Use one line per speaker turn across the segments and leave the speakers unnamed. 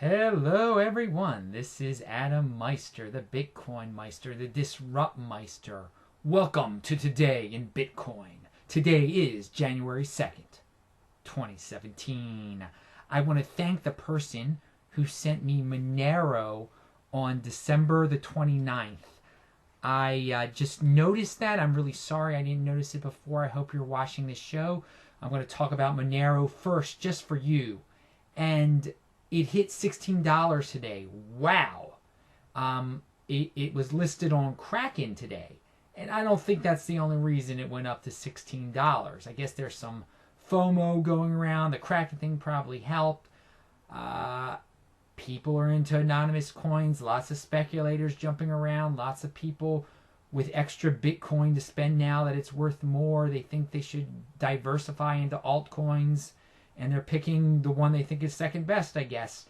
Hello everyone, this is Adam Meister, the Bitcoin Meister, the Disrupt Meister. Welcome to Today in Bitcoin. Today is January 2nd, 2017. I want to thank the person who sent me Monero on December the 29th. I just noticed that. I'm really sorry I didn't notice it before. I hope you're watching this show. I'm going to talk about Monero first, just for you. And it hit $16 today. Wow. It was listed on Kraken today. And I don't think that's the only reason it went up to $16. I guess there's some FOMO going around. The Kraken thing probably helped. People are into anonymous coins. Lots of speculators jumping around. Lots of people with extra Bitcoin to spend now that it's worth more. They think they should diversify into altcoins. And they're picking the one they think is second best, I guess.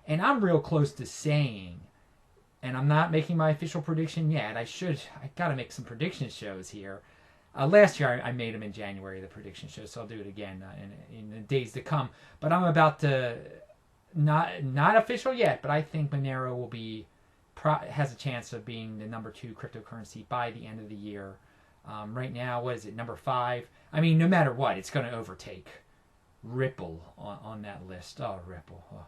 And I'm real close to saying, and I'm not making my official prediction yet. I got to make some prediction shows here. Last year I made them in January, the prediction shows, so I'll do it again in the days to come. But I'm about to, not official yet, but I think Monero will has a chance of being the number 2 cryptocurrency by the end of the year. Right now, what is it, number 5? I mean, no matter what, it's going to overtake Ripple on that list. Oh, Ripple. Oh.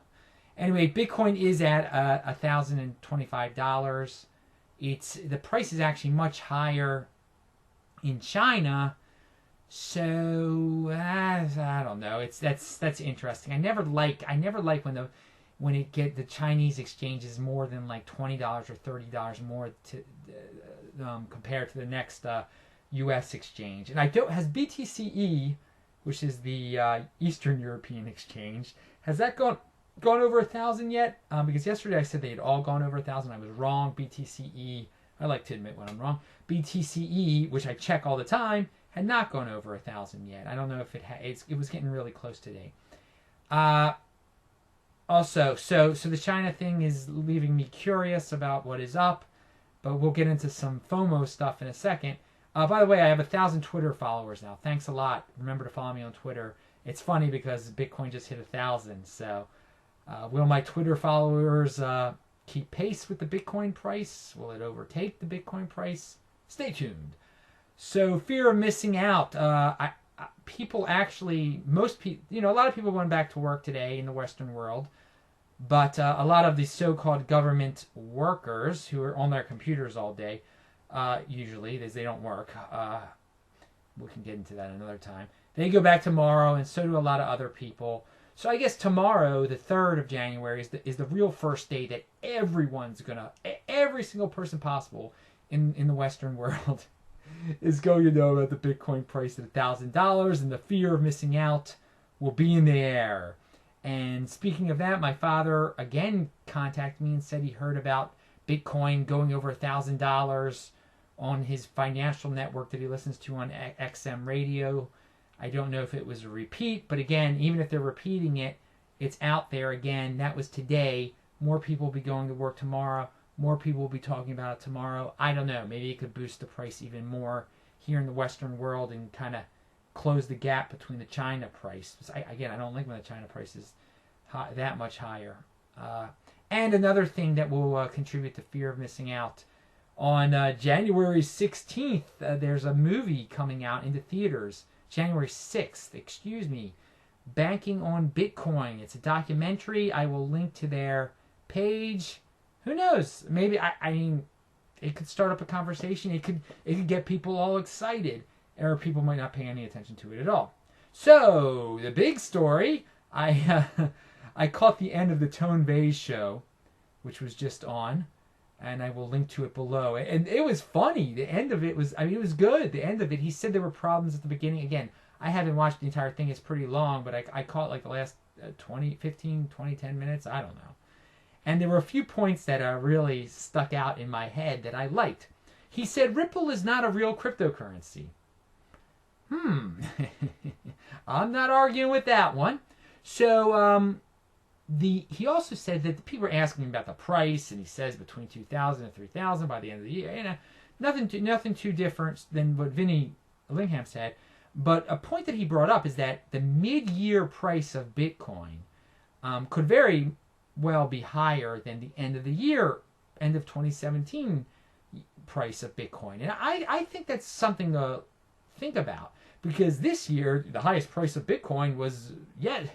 Anyway, Bitcoin is at $1,025. The price is actually much higher in China. So I don't know. That's interesting. I never like when the Chinese exchange is more than like $20 or $30 more compared to the next U.S. exchange. And has BTC-e, which is the Eastern European exchange, has that gone over 1,000 yet? Because yesterday I said they had all gone over 1,000. I was wrong. BTC-e, I like to admit when I'm wrong. BTC-e, which I check all the time, had not gone over 1,000 yet. I don't know if it was getting really close today. Also, so the China thing is leaving me curious about what is up, but we'll get into some FOMO stuff in a second. By the way, I have 1,000 Twitter followers now. Thanks a lot. Remember to follow me on Twitter. It's funny because Bitcoin just hit 1,000. So, will my Twitter followers keep pace with the Bitcoin price? Will it overtake the Bitcoin price? Stay tuned. So, fear of missing out. People actually, a lot of people went back to work today in the Western world. But a lot of the so-called government workers who are on their computers all day, usually, as they don't work. We can get into that another time. They go back tomorrow, and so do a lot of other people. So I guess tomorrow, the 3rd of January, is the real first day that every single person possible in the Western world is going to know about the Bitcoin price at $1,000, and the fear of missing out will be in the air. And speaking of that, my father again contacted me and said he heard about Bitcoin going over $1,000 on his financial network that he listens to on XM radio. I don't know if it was a repeat, but again, even if they're repeating it, it's out there again. That was today. More people will be going to work tomorrow. More people will be talking about it tomorrow. I don't know. Maybe it could boost the price even more here in the Western world and kind of close the gap between the China price. I don't like when the China price is that much higher. And another thing that will contribute to fear of missing out. On January 16th, there's a movie coming out into theaters. January 6th, Banking on Bitcoin. It's a documentary. I will link to their page. Who knows? Maybe, it could start up a conversation. It could get people all excited. Or people might not pay any attention to it at all. So, the big story, I caught the end of the Tone Vays show, which was just on. And I will link to it below. And it was funny. The end of it was, it was good. The end of it, he said there were problems at the beginning. Again, I haven't watched the entire thing. It's pretty long, but I caught like the last 10 minutes. I don't know. And there were a few points that really stuck out in my head that I liked. He said Ripple is not a real cryptocurrency. I'm not arguing with that one. So, he also said that the people were asking about the price, and he says between 2,000 and 3,000 by the end of the year. Nothing too different than what Vinny Lingham said. But a point that he brought up is that the mid-year price of Bitcoin could vary well be higher than the end of the year, end of 2017 price of Bitcoin. And I think that's something to think about, because this year the highest price of Bitcoin was yet.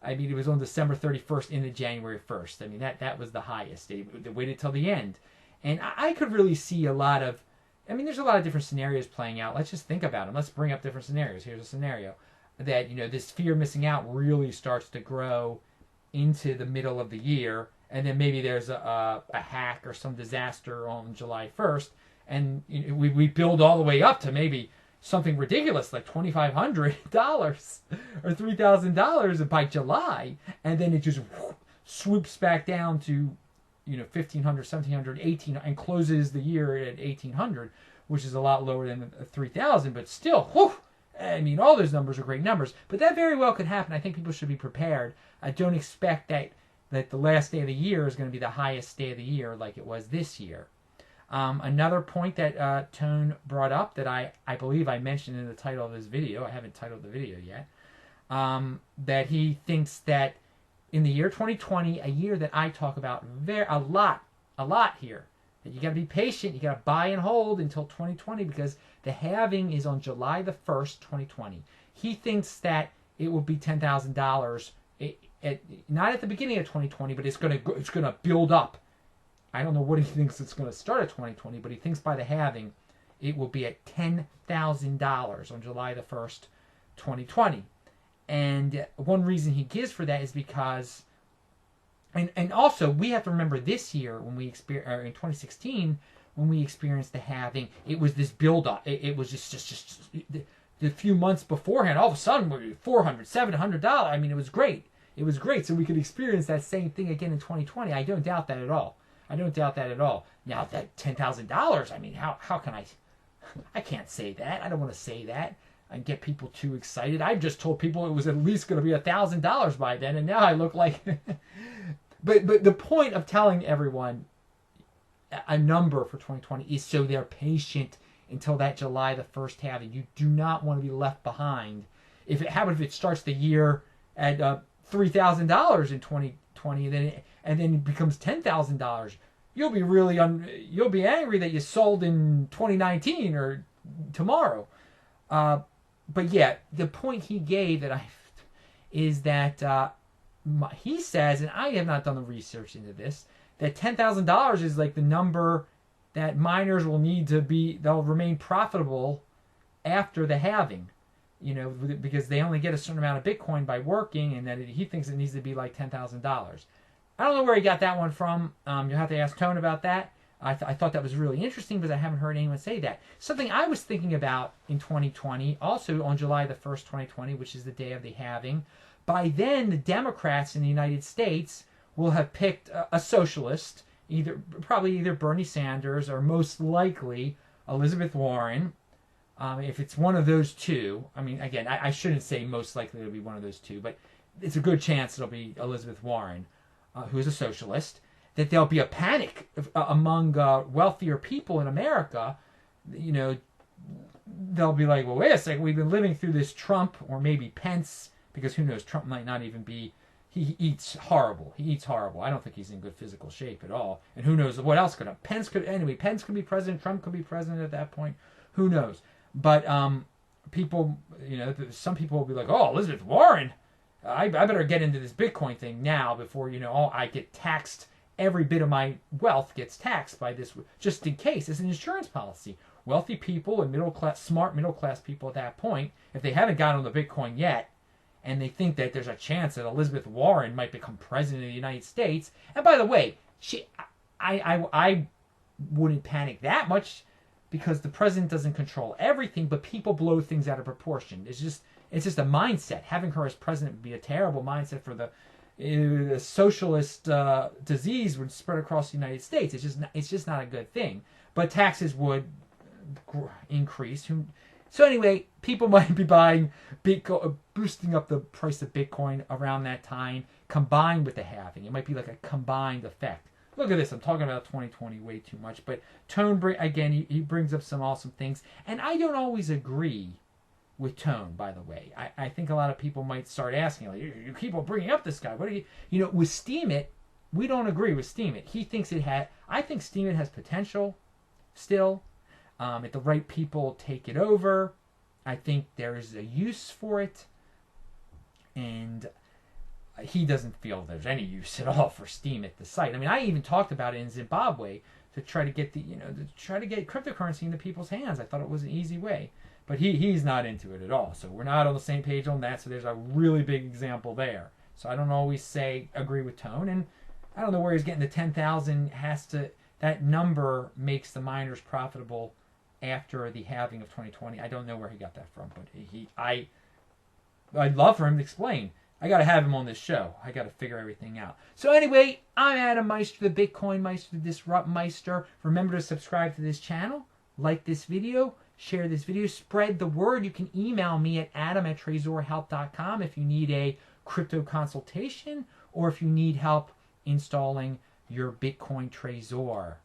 I mean, it was on December 31st into January 1st. I mean, that was the highest. They waited till the end. And I could really see a lot of, I mean, there's a lot of different scenarios playing out. Let's just think about them. Let's bring up different scenarios. Here's a scenario that, this fear of missing out really starts to grow into the middle of the year. And then maybe there's a hack or some disaster on July 1st. And we build all the way up to maybe something ridiculous like $2,500 or $3,000 by July, and then it just swoops back down to $1,500, $1,700, $1,800, and closes the year at $1,800, which is a lot lower than $3,000, but still, whew, I mean, all those numbers are great numbers. But that very well could happen. I think people should be prepared. I don't expect that the last day of the year is going to be the highest day of the year like it was this year. Another point that Tone brought up that I believe I mentioned in the title of this video, I haven't titled the video yet, that he thinks that in the year 2020, a year that I talk about a lot here, that you got to be patient, you got to buy and hold until 2020, because the halving is on July the 1st, 2020. He thinks that it will be $10,000, not at the beginning of 2020, but it's gonna build up. I don't know what he thinks it's going to start at 2020, but he thinks by the halving, it will be at $10,000 on July the 1st, 2020. And one reason he gives for that is because, and also we have to remember this year when we experienced, in 2016, when we experienced the halving, it was this build-up. It was just the few months beforehand, all of a sudden, $400, $700. I mean, it was great. It was great. So we could experience that same thing again in 2020. I don't doubt that at all. Now, that $10,000, I mean, how can I can't say that. I don't want to say that and get people too excited. I've just told people it was at least going to be $1,000 by then, and now I look like... but the point of telling everyone a number for 2020 is so they're patient until that July the 1st halving. You do not want to be left behind. How about if it starts the year at $3,000 in 2020, and then it becomes $10,000? You'll be you'll be angry that you sold in 2019 or tomorrow. But yeah, the point he gave is that he says, and I have not done the research into this, that $10,000 is like the number that miners will need they'll remain profitable after the halving. Because they only get a certain amount of Bitcoin by working, and that he thinks it needs to be like $10,000. I don't know where he got that one from. You'll have to ask Tone about that. I thought that was really interesting because I haven't heard anyone say that. Something I was thinking about in 2020, also on July the 1st, 2020, which is the day of the halving. By then, the Democrats in the United States will have picked a socialist, probably either Bernie Sanders or most likely Elizabeth Warren. If it's one of those two, I mean, again, I shouldn't say most likely it'll be one of those two, but it's a good chance it'll be Elizabeth Warren, who's a socialist, that there'll be a panic among wealthier people in America. They'll be like, well, wait a second, we've been living through this Trump, or maybe Pence, because who knows, Trump might not even be, he eats horrible. I don't think he's in good physical shape at all. And who knows what else Pence could be president, Trump could be president at that point. Who knows? But people, some people will be like, oh, Elizabeth Warren, I better get into this Bitcoin thing now before, I get taxed. Every bit of my wealth gets taxed by this, just in case. It's an insurance policy. Wealthy people and smart middle class people at that point, if they haven't got on the Bitcoin yet, and they think that there's a chance that Elizabeth Warren might become president of the United States. And by the way, I wouldn't panic that much, because the president doesn't control everything, but people blow things out of proportion. It's just a mindset. Having her as president would be a terrible mindset for the socialist disease would spread across the United States. It's just not a good thing. But taxes would increase. So anyway, people might be buying Bitcoin, boosting up the price of Bitcoin around that time, combined with the halving. It might be like a combined effect. Look at this. I'm talking about 2020 way too much. But Tone, again, he brings up some awesome things. And I don't always agree with Tone, by the way. I think a lot of people might start asking, like, you keep on bringing up this guy. What are you... with Steemit, we don't agree with Steemit. He thinks it had. I think Steemit has potential still. If the right people take it over, I think there is a use for it. And he doesn't feel there's any use at all for Steemit, the site. I mean, I even talked about it in Zimbabwe to try to get cryptocurrency into people's hands. I thought it was an easy way. But he's not into it at all. So we're not on the same page on that. So there's a really big example there. So I don't always agree with Tone. And I don't know where he's getting the 10,000. That number makes the miners profitable after the halving of 2020. I don't know where he got that from. But I'd love for him to explain. I got to have him on this show. I got to figure everything out. So anyway, I'm Adam Meister, the Bitcoin Meister, the Disrupt Meister. Remember to subscribe to this channel, like this video, share this video, spread the word. You can email me at adam@tresorhelp.com if you need a crypto consultation or if you need help installing your Bitcoin Trezor.